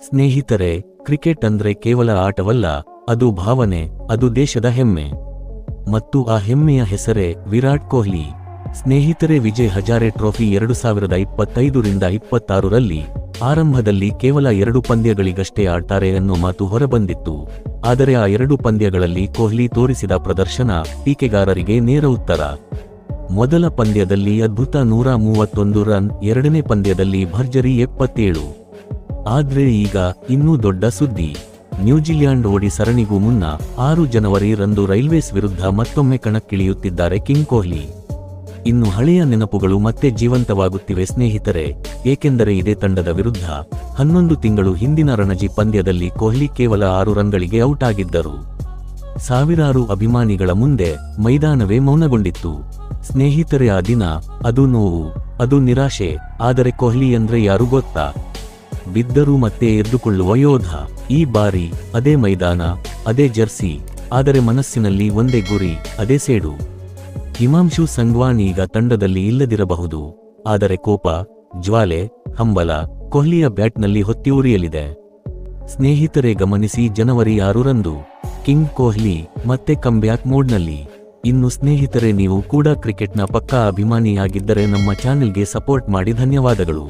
ಸ್ನೇಹಿತರೆ, ಕ್ರಿಕೆಟ್ ಅಂದ್ರೆ ಕೇವಲ ಆಟವಲ್ಲ, ಅದು ಭಾವನೆ, ಅದು ದೇಶದ ಹೆಮ್ಮೆ. ಮತ್ತು ಆ ಹೆಮ್ಮೆಯ ಹೆಸರೇ ವಿರಾಟ್ ಕೊಹ್ಲಿ. ಸ್ನೇಹಿತರೆ, ವಿಜಯ್ ಹಜಾರೆ ಟ್ರೋಫಿ 2025-26ರಲ್ಲಿ ಆರಂಭದಲ್ಲಿ ಕೇವಲ 2 ಪಂದ್ಯಗಳಿಗಷ್ಟೇ ಆಡ್ತಾರೆ ಅನ್ನೋ ಮಾತು ಹೊರಬಂದಿತ್ತು. ಆದರೆ ಆ 2 ಪಂದ್ಯಗಳಲ್ಲಿ ಕೊಹ್ಲಿ ತೋರಿಸಿದ ಪ್ರದರ್ಶನ ಟೀಕೆಗಾರರಿಗೆ ನೇರ ಉತ್ತರ. ಮೊದಲ ಪಂದ್ಯದಲ್ಲಿ ಅದ್ಭುತ 131 ರನ್, ಎರಡನೇ ಪಂದ್ಯದಲ್ಲಿ ಭರ್ಜರಿ 77. ಆದ್ರೆ ಈಗ ಇನ್ನೂ ದೊಡ್ಡ ಸುದ್ದಿ. ನ್ಯೂಜಿಲ್ಯಾಂಡ್ ಓಡಿ ಸರಣಿಗೂ ಮುನ್ನ 6 ಜನವರಿ ರಂದು ರೈಲ್ವೇಸ್ ವಿರುದ್ಧ ಮತ್ತೊಮ್ಮೆ ಕಣಕ್ಕಿಳಿಯುತ್ತಿದ್ದಾರೆ ಕಿಂಗ್ ಕೊಹ್ಲಿ. ಇನ್ನು ಹಳೆಯ ನೆನಪುಗಳು ಮತ್ತೆ ಜೀವಂತವಾಗುತ್ತಿವೆ ಸ್ನೇಹಿತರೆ, ಏಕೆಂದರೆ ಇದೇ ತಂಡದ ವಿರುದ್ಧ 11 ತಿಂಗಳು ಹಿಂದಿನ ರಣಜಿ ಪಂದ್ಯದಲ್ಲಿ ಕೊಹ್ಲಿ ಕೇವಲ 6 ರನ್ಗಳಿಗೆ ಔಟ್ ಆಗಿದ್ದರು. ಸಾವಿರಾರು ಅಭಿಮಾನಿಗಳ ಮುಂದೆ ಮೈದಾನವೇ ಮೌನಗೊಂಡಿತ್ತು. ಸ್ನೇಹಿತರೆ, ಆ ದಿನ, ಅದು ನೋವು, ಅದು ನಿರಾಶೆ. ಆದರೆ ಕೊಹ್ಲಿ ಅಂದ್ರೆ ಯಾರು ಗೊತ್ತಾ? ಬಿದ್ದರೂ ಮತ್ತೆ ಎದ್ದುಕೊಳ್ಳುವ ಯೋಧ. ಈ ಬಾರಿ ಅದೇ ಮೈದಾನ, ಅದೇ ಜರ್ಸಿ, ಆದರೆ ಮನಸ್ಸಿನಲ್ಲಿ ಒಂದೇ ಗುರಿ, ಅದೇ ಸೇಡು. ಹಿಮಾಂಶು ಸಂಗ್ವಾನ್ ಈಗ ತಂಡದಲ್ಲಿ ಇಲ್ಲದಿರಬಹುದು, ಆದರೆ ಕೋಪ, ಜ್ವಾಲೆ, ಹಂಬಲ ಕೊಹ್ಲಿಯ ಬ್ಯಾಟ್ನಲ್ಲಿ ಹೊತ್ತಿ ಉರಿಯಲಿದೆ. ಸ್ನೇಹಿತರೆ, ಗಮನಿಸಿ, ಜನವರಿ 6 ರಂದು ಕಿಂಗ್ ಕೊಹ್ಲಿ ಮತ್ತೆ ಕಮ್ಬ್ಯಾಕ್ ಮೋಡ್ನಲ್ಲಿ. ಇನ್ನು ಸ್ನೇಹಿತರೆ, ನೀವು ಕೂಡ ಕ್ರಿಕೆಟ್ನ ಪಕ್ಕಾ ಅಭಿಮಾನಿಯಾಗಿದ್ದರೆ ನಮ್ಮ ಚಾನೆಲ್ಗೆ ಸಪೋರ್ಟ್ ಮಾಡಿ. ಧನ್ಯವಾದಗಳು.